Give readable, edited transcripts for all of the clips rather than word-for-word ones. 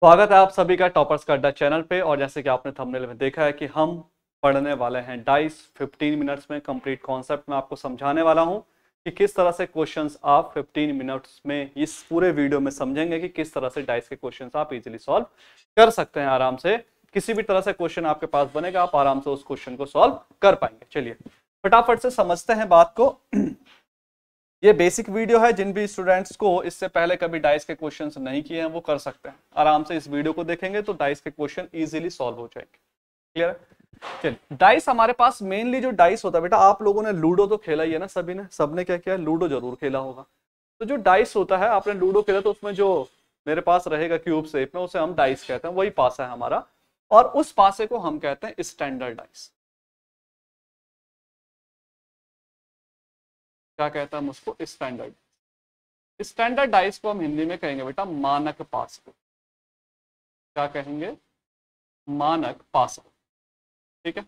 स्वागत है आप सभी का टॉपर्स का अड्डा चैनल पे। और जैसे कि आपने थंबनेल में देखा है कि हम पढ़ने वाले हैं डाइस 15 मिनट्स में कंप्लीट कॉन्सेप्ट में आपको समझाने वाला हूं कि किस तरह से क्वेश्चंस आप 15 मिनट्स में इस पूरे वीडियो में समझेंगे कि किस तरह से डाइस के क्वेश्चंस आप इजीली सॉल्व कर सकते हैं। आराम से किसी भी तरह से क्वेश्चन आपके पास बनेगा, आप आराम से उस क्वेश्चन को सॉल्व कर पाएंगे। चलिए फटाफट से समझते हैं बात को। ये बेसिक वीडियो है, जिन भी स्टूडेंट्स को इससे पहले कभी डाइस के क्वेश्चंस नहीं किए हैं वो कर सकते हैं। आराम से इस वीडियो को देखेंगे तो डाइस के क्वेश्चन इजीली सॉल्व हो जाएंगे। क्लियर है? चलिए, डाइस हमारे पास मेनली जो डाइस होता है बेटा, आप लोगों ने लूडो तो खेला ही है ना, सभी ने, सबने क्या किया, लूडो जरूर खेला होगा। तो जो डाइस होता है, आपने लूडो खेला तो उसमें जो मेरे पास रहेगा क्यूब शेप में, उसे हम डाइस कहते हैं, वही पासा है हमारा। और उस पासे को हम कहते हैं स्टैंडर्ड डाइस। क्या कहता है उसको? स्टैंडर्ड। स्टैंडर्ड डाइस को हम हिंदी में कहेंगे बेटा मानक पासा। क्या कहेंगे? मानक पासा। ठीक है,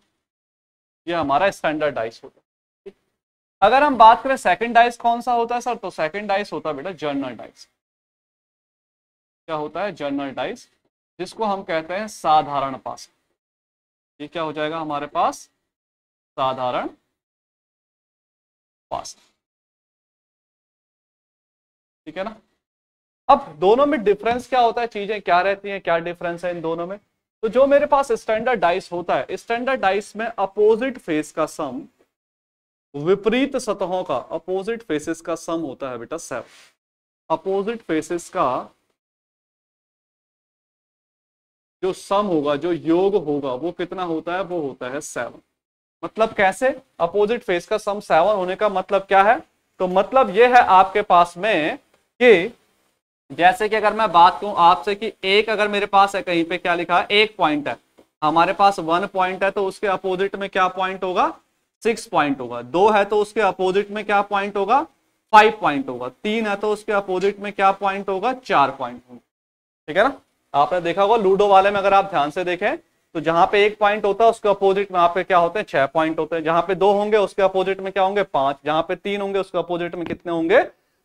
ये हमारा स्टैंडर्ड डाइस होता है। अगर हम बात करें सेकंड डाइस कौन सा होता है सर, तो सेकंड डाइस होता है बेटा जनरल डाइस। क्या होता है? जनरल डाइस, जिसको हम कहते हैं साधारण पासा। ये क्या हो जाएगा हमारे पास? साधारण पासा। ठीक है ना। अब दोनों में डिफरेंस क्या होता है, चीजें क्या रहती हैं, क्या डिफरेंस है इन दोनों में? तो जो मेरे पास स्टैंडर्ड डाइस होता है, स्टैंडर्ड डाइस में अपोजिट फेस का सम, विपरीत सतहों का अपोजिट फेसेस का सम होता है बेटा 7। अपोजिट फेसेस का जो सम होगा, जो योग होगा, वो कितना होता है? वो होता है 7। मतलब कैसे? अपोजिट फेस का सम 7 होने का मतलब क्या है? तो मतलब ये है आपके पास में कि जैसे कि अगर मैं बात करूं आपसे कि एक, अगर मेरे पास है कहीं पे क्या लिखा है, एक पॉइंट है, हमारे पास 1 पॉइंट है, तो उसके अपोजिट में क्या पॉइंट होगा? 6 पॉइंट होगा। 2 है तो उसके अपोजिट में क्या पॉइंट होगा? 5 पॉइंट होगा। 3 है तो उसके अपोजिट में क्या पॉइंट होगा? 4 पॉइंट होगा। ठीक है ना। आपने देखा होगा लूडो वाले में, अगर आप ध्यान से देखें तो जहां पे 1 पॉइंट होता है उसके अपोजिट में आप पे क्या होते हैं? 6 पॉइंट होते हैं। जहां पे 2 होंगे उसके अपोजिट में क्या होंगे? 5। जहां पे 3 होंगे उसके अपोजिट में कितने होंगे?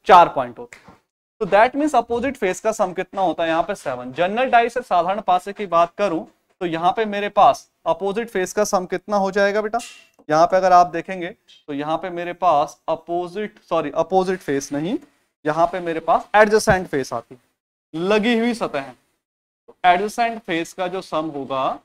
4 पॉइंट होते हैं। तो दैट मींस अपोजिट फेस का सम कितना होता है? यहाँ पे 7। जनरल डाइस से साधारण पासे की बात करूं तो यहाँ पे मेरे पास अपोजिट फेस का सम कितना हो जाएगा बेटा? यहाँ पे अगर आप देखेंगे तो यहाँ पे मेरे पास अपोजिट फेस नहीं, यहाँ पे मेरे पास एडजेसेंट फेस आती है, लगी हुई सतह है। तो एडजेसेंट फेस का जो सम होगा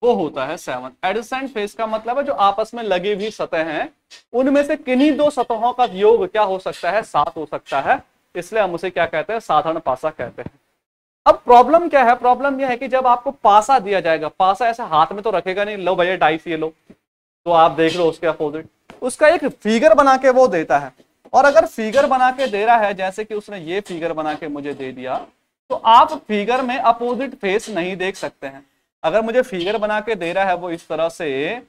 वो होता है 7। एडजेसेंट फेस का मतलब है जो आपस में लगी हुई सतह हैं, उनमें से किन्हीं दो सतहों का योग क्या हो सकता है? 7 हो सकता है। इसलिए हम उसे क्या कहते हैं? साधारण पासा कहते हैं। अब प्रॉब्लम क्या है? प्रॉब्लम यह है कि जब आपको पासा दिया जाएगा, पासा ऐसे हाथ में तो रखेगा नहीं, लो भैया डाइस ये लो, तो आप देख लो उसके अपोजिट, उसका एक फिगर बना के वो देता है। और अगर फिगर बना के दे रहा है, जैसे कि उसने ये फिगर बना के मुझे दे दिया, तो आप फिगर में अपोजिट फेस नहीं देख सकते हैं। अगर मुझे फिगर बना के दे रहा है वो इस तरह से,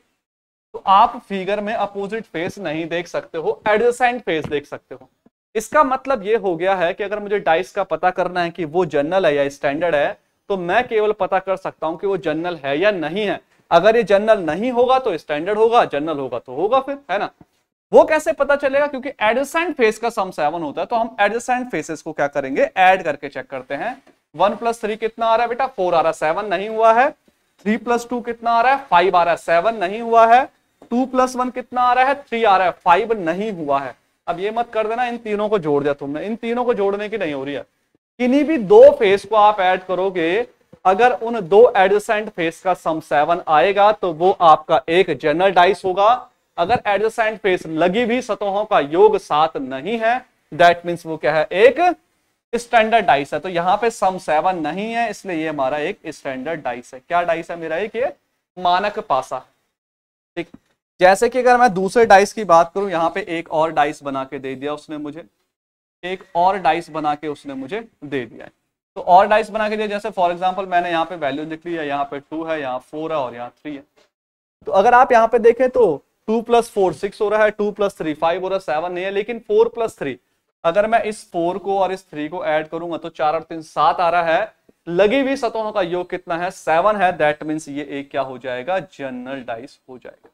तो आप फिगर में अपोजिट फेस नहीं देख सकते हो, एडजेसेंट फेस देख सकते हो। इसका मतलब ये हो गया है कि अगर मुझे डाइस का पता करना है कि वो जनरल है या स्टैंडर्ड है, तो मैं केवल पता कर सकता हूं कि वो जनरल है या नहीं है। अगर ये जनरल नहीं होगा तो स्टैंडर्ड होगा, जनरल होगा तो होगा, फिर है ना। वो कैसे पता चलेगा? क्योंकि एडजेसेंट फेस का सम 7 होता है, तो हम एडजेसेंट फेसेस को क्या करेंगे? ऐड करके चेक करते हैं। 1 + 3 कितना आ रहा है बेटा? 4 आ रहा है। 7 नहीं हुआ है। 3 + 2 कितना आ रहा है? 5 आ रहा है। 7 नहीं हुआ है। 2 + 1 कितना आ रहा है? 3 आ रहा है। 5 नहीं हुआ है। अब ये मत कर देना इन तीनों को जोड़ दिया तुमने, इन तीनों को जोड़ने की नहीं हो रही है। किन्हीं भी दो फेस को आप ऐड करोगे, अगर उन दो एडजेसेंट फेस का सम 7 आएगा तो वो आपका एक जनरल डाइस होगा। अगर एडजेसेंट फेस लगी हुई सतहों का योग 7 नहीं है, दैट मींस वो क्या है? एक स्टैंडर्ड डाइस है। तो यहां पे सम 7 नहीं है, इसलिए ये हमारा एक स्टैंडर्ड डाइस है। क्या डाइस है मेरा? एक ये मानक पासा। ठीक। जैसे कि अगर मैं दूसरे डाइस की बात करूं, यहां पे एक और डाइस बना के दे दिया उसने मुझे, एक और डाइस बना के उसने मुझे दे दिया है। तो और डाइस बना के दिया, जैसे फॉर एग्जांपल मैंने यहाँ पे वैल्यू लिख ली है, यहाँ पे 2 है, यहाँ 4 है और यहाँ 3 है। तो अगर आप यहाँ पे देखें तो 2 + 4 6 हो रहा है, 2 + 3 5 हो रहा है, 7 नहीं है। लेकिन 4 + 3, अगर मैं इस 4 को और इस 3 को ऐड करूंगा तो 4 और 3 7 आ रहा है। लगी हुई सतहों का योग कितना है? 7 है। दैट मीन्स ये एक क्या हो जाएगा? जनरल डाइस हो जाएगा।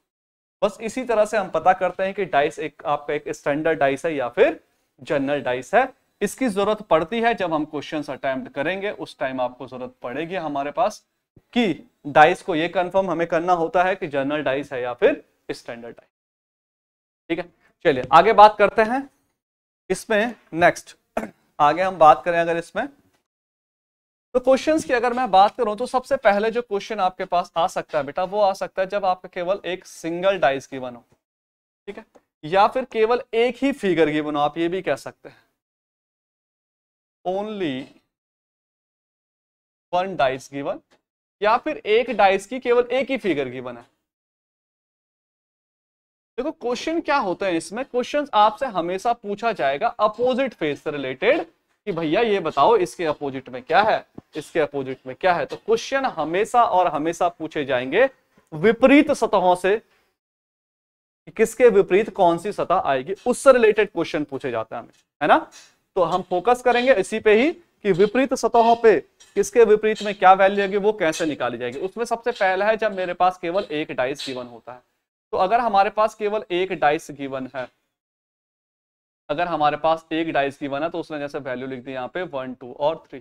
बस इसी तरह से हम पता करते हैं कि डाइस एक आपका एक स्टैंडर्ड डाइस है या फिर जनरल डाइस है। इसकी जरूरत पड़ती है जब हम क्वेश्चंस अटेम्प्ट करेंगे, उस टाइम आपको जरूरत पड़ेगी हमारे पास कि डाइस को ये कंफर्म हमें करना होता है कि जनरल डाइस है या फिर स्टैंडर्ड डाइस। ठीक है, चलिए आगे बात करते हैं इसमें। नेक्स्ट आगे हम बात करें अगर इसमें, तो क्वेश्चंस की अगर मैं बात करूं तो सबसे पहले जो क्वेश्चन आपके पास आ सकता है बेटा, वो आ सकता है जब आपका केवल एक सिंगल डाइस गिवन हो। ठीक है, या फिर केवल एक ही फिगर गिवन हो, आप ये भी कह सकते हैं ओनली वन डाइस गिवन, या फिर एक डाइस की केवल एक ही फिगर गिवन है। देखो क्वेश्चन क्या होते हैं इसमें, क्वेश्चन आपसे हमेशा पूछा जाएगा अपोजिट फेज से रिलेटेड कि भैया ये बताओ इसके अपोजिट में क्या है, इसके अपोजिट में क्या है। तो क्वेश्चन हमेशा और हमेशा पूछे जाएंगे विपरीत सतहों से, किसके विपरीत कौन सी सतह आएगी, उससे रिलेटेड क्वेश्चन पूछे जाते हैं हमें, है ना। तो हम फोकस करेंगे इसी पे ही कि विपरीत सतहों पे किसके विपरीत में क्या वैल्यू आएगी, वो कैसे निकाली जाएगी। उसमें सबसे पहला है जब मेरे पास केवल एक डाइस गिवन होता है। तो अगर हमारे पास केवल एक डाइस गिवन है, अगर हमारे पास एक डाइस गिवन है तो उसने जैसे वैल्यू लिख दी यहाँ पे 1 2 और 3,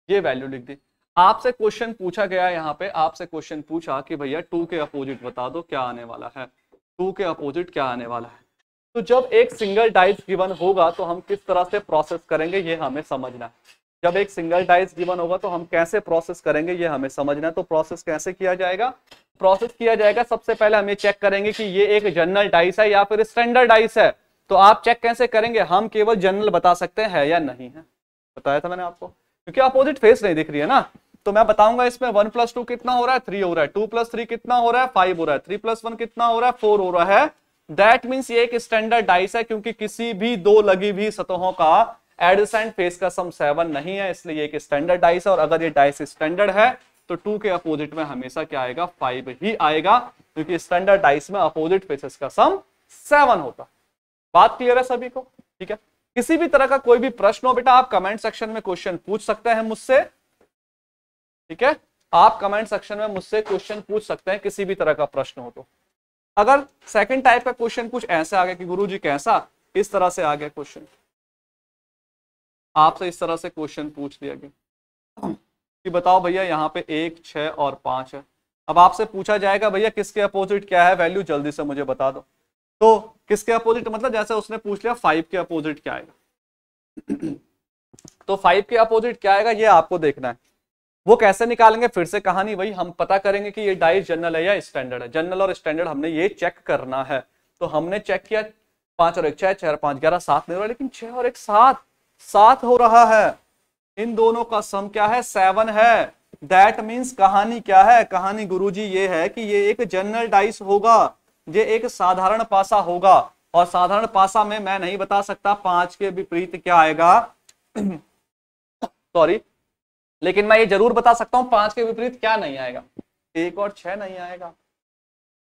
ये वैल्यू लिख दी। आपसे क्वेश्चन पूछा गया यहाँ पे, आपसे क्वेश्चन पूछा कि भैया 2 के अपोजिट बता दो क्या आने वाला है, 2 के अपोजिट क्या आने वाला है। तो जब एक सिंगल डाइस गिवन होगा तो हम किस तरह से प्रोसेस करेंगे ये हमें समझना है। जब एक सिंगल डाइस गिवन होगा तो हम कैसे प्रोसेस करेंगे ये हमें समझना है। तो प्रोसेस कैसे किया जाएगा, प्रोसेस किया जाएगा सबसे पहले हम ये चेक करेंगे कि ये एक जनरल डाइस है या फिर स्टैंडर्ड डाइस है। तो आप चेक कैसे करेंगे, हम केवल जनरल बता सकते हैं या नहीं है, बताया था मैंने आपको, क्योंकि अपोजिट फेस नहीं दिख रही है ना। तो मैं बताऊंगा इसमें 1 + 2 कितना हो रहा है, 3 हो रहा है, 2 + 3 कितना हो रहा है, 5 हो रहा है, 3 + 1 कितना हो रहा है, 4 हो रहा है। दैट मीन्स ये एक स्टैंडर्ड डाइस है, क्योंकि किसी भी दो लगी हुई सतहों का एडजेसेंट फेस का सम 7 नहीं है, इसलिए एक स्टैंडर्ड डाइस है। और अगर ये डाइस स्टैंडर्ड है तो 2 के अपोजिट में हमेशा क्या आएगा, 5 ही आएगा, क्योंकि स्टैंडर्ड डाइस में अपोजिट फेसेस का सम 7 होता। बात क्लियर है सभी को, ठीक है। किसी भी तरह का कोई भी प्रश्न हो बेटा, आप कमेंट सेक्शन में क्वेश्चन पूछ सकते हैं मुझसे, ठीक है। आप कमेंट सेक्शन में मुझसे क्वेश्चन पूछ सकते हैं, किसी भी तरह का प्रश्न हो तो। अगर सेकंड टाइप का क्वेश्चन कुछ ऐसे आ गया कि गुरुजी कैसा, इस तरह से आ गया क्वेश्चन, आपसे इस तरह से क्वेश्चन पूछ लिया गया कि बताओ भैया यहाँ पे 1 6 और 5 है। अब आपसे पूछा जाएगा भैया किसके अपोजिट क्या है वैल्यू, जल्दी से मुझे बता दो। तो किसके अपोजिट मतलब जैसे उसने पूछ लिया 5 के अपोजिट क्या आएगा, तो 5 के अपोजिट क्या आएगा ये आपको देखना है। वो कैसे निकालेंगे, फिर से कहानी वही, हम पता करेंगे कि ये डाइस जनरल है या स्टैंडर्ड है। जनरल और स्टैंडर्ड हमने ये चेक करना है। तो हमने चेक किया 5 और 1 6, 4 और 5 11, 7 नहीं हो रहा, लेकिन 6 और 1 7 हो रहा है। इन दोनों का सम क्या है, 7 है। दैट मीन्स कहानी क्या है, कहानी गुरुजी ये है कि ये एक जनरल डाइस होगा, ये एक साधारण पासा होगा। और साधारण पासा में मैं नहीं बता सकता 5 के विपरीत क्या आएगा सॉरी, लेकिन मैं ये जरूर बता सकता हूं 5 के विपरीत क्या नहीं आएगा, 1 और 6 नहीं आएगा।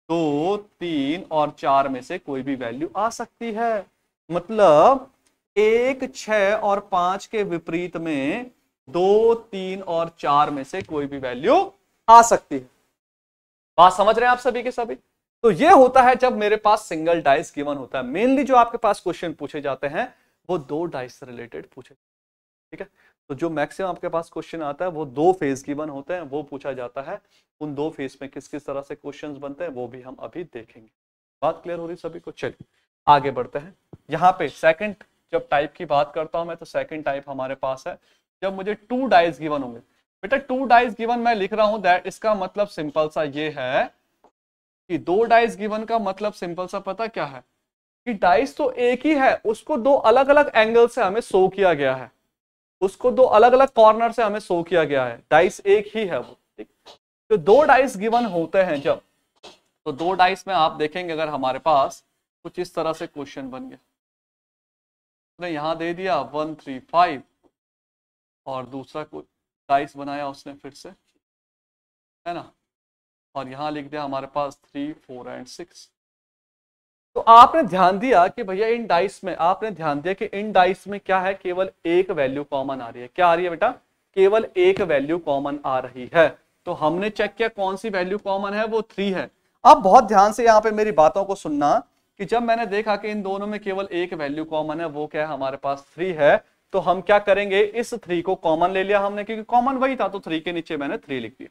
2 3 और 4 में से कोई भी वैल्यू आ सकती है। मतलब 1 6 और 5 के विपरीत में 2 3 और 4 में से कोई भी वैल्यू आ सकती है। बात समझ रहे हैं आप सभी के सभी। तो ये होता है जब मेरे पास सिंगल डाइस गिवन होता है। मेनली जो आपके पास क्वेश्चन पूछे जाते हैं वो 2 डाइस से रिलेटेड पूछे, ठीक है। तो जो मैक्सिमम आपके पास क्वेश्चन आता है वो 2 फेज गिवन होते हैं, वो पूछा जाता है। उन 2 फेज में किस किस तरह से क्वेश्चंस बनते हैं वो भी हम अभी देखेंगे। बात क्लियर हो रही सभी को। चलिए आगे बढ़ते हैं। यहाँ पे सेकंड जब टाइप की बात करता हूं मैं, तो सेकंड टाइप हमारे पास है जब मुझे 2 डाइस गिवन होंगे। बेटा 2 डाइस गिवन मैं लिख रहा हूं, दैट इसका मतलब सिंपल सा ये है कि 2 डाइस गिवन का मतलब सिंपल सा पता क्या है कि डाइस तो एक ही है, उसको 2 अलग अलग एंगल से हमें शो किया गया है, उसको 2 अलग अलग कॉर्नर से हमें शो किया गया है। डाइस एक ही है वो, ठीक। तो 2 डाइस गिवन होते हैं जब, तो 2 डाइस में आप देखेंगे अगर हमारे पास कुछ इस तरह से क्वेश्चन बन गया, उसने यहां दे दिया 1 3 5 और दूसरा कुछ डाइस बनाया उसने फिर से, है ना, और यहां लिख दिया हमारे पास 3 4 और 6। तो आपने ध्यान दिया कि भैया इन डाइस में, आपने ध्यान दिया कि इन डाइस में क्या है, केवल एक वैल्यू कॉमन आ रही है। क्या आ रही है बेटा, केवल एक वैल्यू कॉमन आ रही है। तो हमने चेक किया कौन सी वैल्यू कॉमन है, वो 3 है। आप बहुत ध्यान से यहाँ पे मेरी बातों को सुनना कि जब मैंने देखा कि इन दोनों में केवल एक वैल्यू कॉमन है, वो क्या है हमारे पास 3 है, तो हम क्या करेंगे, इस 3 को कॉमन ले लिया हमने, क्योंकि कॉमन वही था, तो 3 के नीचे मैंने 3 लिख दिया।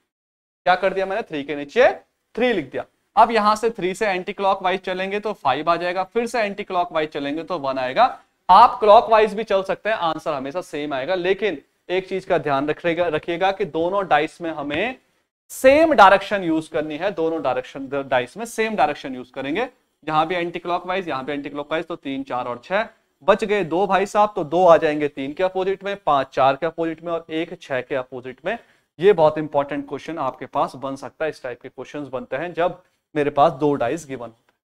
क्या कर दिया मैंने, 3 के नीचे 3 लिख दिया। अब यहां से 3 से एंटी क्लॉकवाइज चलेंगे तो 5 आ जाएगा, फिर से एंटी क्लॉकवाइज चलेंगे तो 1 आएगा। आप क्लॉकवाइज भी चल सकते हैं, आंसर हमेशा सेम आएगा। लेकिन एक चीज का ध्यान रखिएगा कि दोनों डाइस में हमें सेम डायरेक्शन यूज करनी है, दोनों डाइस में सेम डायरेक्शन यूज करेंगे। जहां भी एंटी क्लॉकवाइज, यहां भी एंटी क्लॉकवाइज, तो 3, 4 और 6 बच गए 2 भाई साहब, तो 2 आ जाएंगे 3 के अपोजिट में, 5 4 के अपोजिट में और 1 6 के अपोजिट में। ये बहुत इंपॉर्टेंट क्वेश्चन आपके पास बन सकता है। इस टाइप के क्वेश्चंस बनते हैं जब मेरे पास 2 डाइस गिवन होते हैं।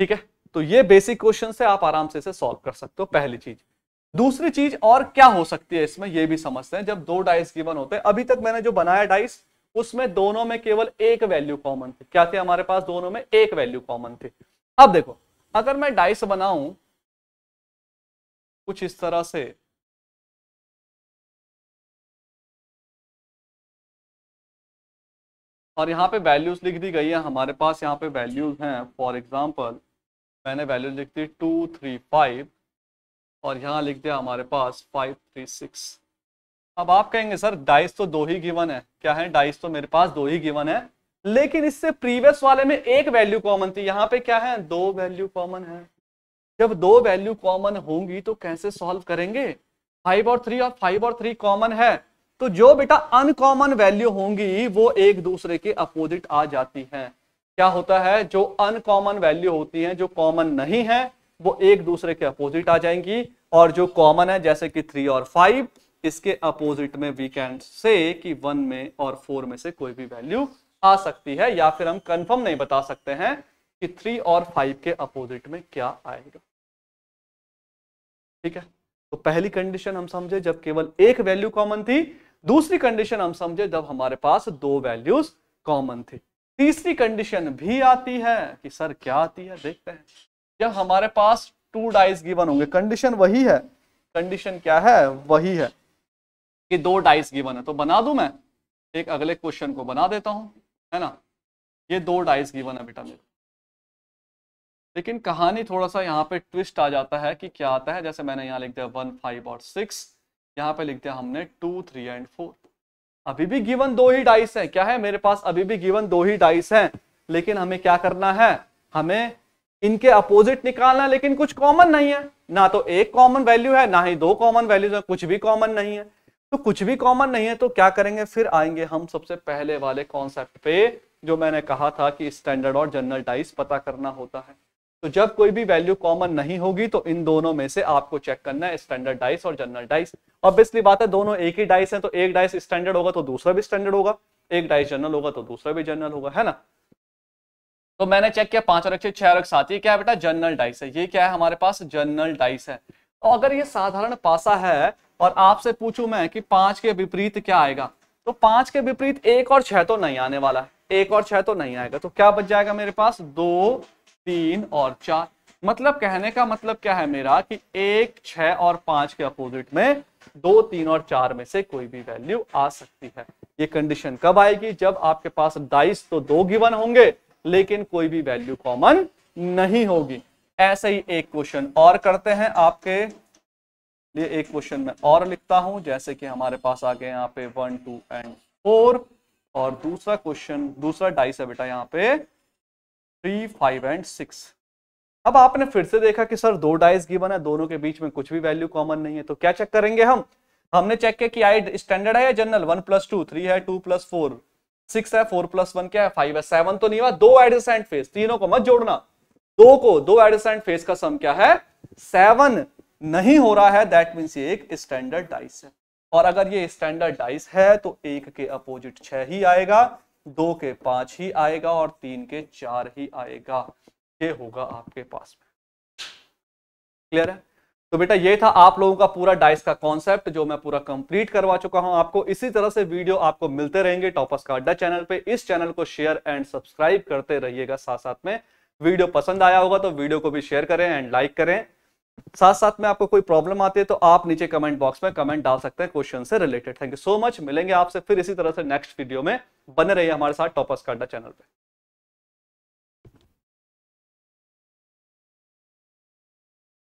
ठीक है, तो ये बेसिक क्वेश्चन से आप आराम से इसे सॉल्व कर सकते हो, पहली चीज। दूसरी चीज और क्या हो सकती है इसमें, ये भी समझते हैं। जब 2 डाइस गिवन होते हैं, अभी तक मैंने जो बनाया डाइस, उसमें दोनों में केवल एक वैल्यू कॉमन थी। क्या थे हमारे पास, दोनों में एक वैल्यू कॉमन थी। अब देखो, अगर मैं डाइस बनाऊं कुछ इस तरह से, और यहाँ पे वैल्यूज लिख दी गई है हमारे पास, यहाँ पे वैल्यूज हैं। फॉर एग्जांपल मैंने वैल्यू लिख दी 2 3 5 और यहाँ लिख दिया हमारे पास 5 3 6। अब आप कहेंगे सर डाइस तो 2 ही गिवन है। क्या है, डाइस तो मेरे पास 2 ही गिवन है, लेकिन इससे प्रीवियस वाले में एक वैल्यू कॉमन थी। यहाँ पे क्या है, 2 वैल्यू कॉमन है। जब 2 वैल्यू कॉमन होंगी तो कैसे सॉल्व करेंगे, 5 और 3 और 5 और 3 कॉमन है, तो जो बेटा अनकॉमन वैल्यू होंगी वो एक दूसरे के अपोजिट आ जाती हैं। क्या होता है, जो अनकॉमन वैल्यू होती हैं, जो कॉमन नहीं है, वो एक दूसरे के अपोजिट आ जाएंगी, और जो कॉमन है जैसे कि 3 और 5, इसके अपोजिट में वी कैन से कि 1 में और 4 में से कोई भी वैल्यू आ सकती है, या फिर हम कंफर्म नहीं बता सकते हैं कि 3 और 5 के अपोजिट में क्या आएगा। ठीक है, तो पहली कंडीशन हम समझे जब केवल एक वैल्यू कॉमन थी। दूसरी कंडीशन हम समझे जब हमारे पास 2 वैल्यूज कॉमन थी। तीसरी कंडीशन भी आती है कि सर क्या आती है, देखते हैं। जब हमारे पास 2 डाइस गिवन होंगे, कंडीशन वही है, कंडीशन क्या है, वही है कि 2 डाइस गिवन है। तो बना दूं मैं, एक अगले क्वेश्चन को बना देता हूं, है ना। ये 2 डाइस गिवन है बेटा मेरे, लेकिन कहानी थोड़ा सा यहाँ पे ट्विस्ट आ जाता है कि क्या आता है। जैसे मैंने यहाँ लिख दिया 1 5 और 6, यहाँ पे लिख दिया हमने 2 3 एंड 4। अभी भी गिवन 2 ही डाइस है। क्या है मेरे पास, अभी भी गिवन 2 ही डाइस हैं, लेकिन हमें क्या करना है, हमें इनके अपोजिट निकालना है। लेकिन कुछ कॉमन नहीं है, ना तो एक कॉमन वैल्यू है, ना ही 2 कॉमन वैल्यूज है, कुछ भी कॉमन नहीं है। तो कुछ भी कॉमन नहीं है तो क्या करेंगे, फिर आएंगे हम सबसे पहले वाले कॉन्सेप्ट पे, जो मैंने कहा था कि स्टैंडर्ड और जनरल डाइस पता करना होता है। तो जब कोई भी वैल्यू कॉमन नहीं होगी तो इन दोनों में से आपको चेक करना है, स्टैंडर्ड डाइस और जनरल डाइस। ऑब्वियसली बात है, दोनों एक ही डाइस है, तो एक डाइस स्टैंडर्ड होगा तो दूसरा भी स्टैंडर्ड होगा, एक डाइस जनरल होगा तो दूसरा भी जनरल होगा, है ना। तो मैंने चेक किया 5 और 6 6 और 7, ये क्या है बेटा, जनरल डाइस है। ये क्या है हमारे पास, जनरल डाइस है। तो अगर ये साधारण पासा है और आपसे पूछूं मैं कि 5 के विपरीत क्या आएगा, तो 5 के विपरीत 1 और 6 तो नहीं आने वाला है, 1 और 6 तो नहीं आएगा। तो क्या बच जाएगा मेरे पास, 2 3 और 4। मतलब कहने का मतलब क्या है मेरा कि 1 6 और 5 के अपोजिट में 2 3 और 4 में से कोई भी वैल्यू आ सकती है। ये कंडीशन कब आएगी, जब आपके पास डाइस तो 2 गिवन होंगे लेकिन कोई भी वैल्यू कॉमन नहीं होगी। ऐसे ही एक क्वेश्चन और करते हैं आपके लिए, एक क्वेश्चन में और लिखता हूं, जैसे कि हमारे पास आ गए यहाँ पे 1 2 एंड 4, और दूसरा क्वेश्चन, दूसरा डाइस है बेटा यहाँ पे 3 5 एंड 6। अब आपने फिर से देखा कि सर 2 डाइस गिवन है, दोनों के बीच में कुछ भी वैल्यू कॉमन नहीं है, तो क्या चेक करेंगे हमने चेक किया कि आई स्टैंडर्ड है या जनरल। 1 + 2 3 है, 2 + 4 6 है, 4 + 1 क्या है, 5 है, 7 तो नहीं हुआ। 2 एडजेसेंट फेस, तीनों को मत जोड़ना, 2 एडजेसेंट फेस का सम क्या है, 7 नहीं हो रहा है, दैट मींस ये एक स्टैंडर्ड डाइस है। और अगर ये स्टैंडर्ड डाइस है तो 1 के अपोजिट 6 ही आएगा, 2 के 5 ही आएगा और 3 के 4 ही आएगा। ये होगा आपके पास में। क्लियर है। तो बेटा ये था आप लोगों का पूरा डाइस का कॉन्सेप्ट, जो मैं पूरा कंप्लीट करवा चुका हूं आपको। इसी तरह से वीडियो आपको मिलते रहेंगे टॉपर्स का अड्डा चैनल पे। इस चैनल को शेयर एंड सब्सक्राइब करते रहिएगा। साथ साथ में वीडियो पसंद आया होगा तो वीडियो को भी शेयर करें एंड लाइक करें। साथ साथ में आपको कोई प्रॉब्लम आती है तो आप नीचे कमेंट बॉक्स में कमेंट डाल सकते हैं क्वेश्चन से related. Thank you so much. मिलेंगे आपसे फिर इसी तरह से नेक्स्ट वीडियो में। बने रहिए हमारे साथ टॉपर्स का अड्डा चैनल पे।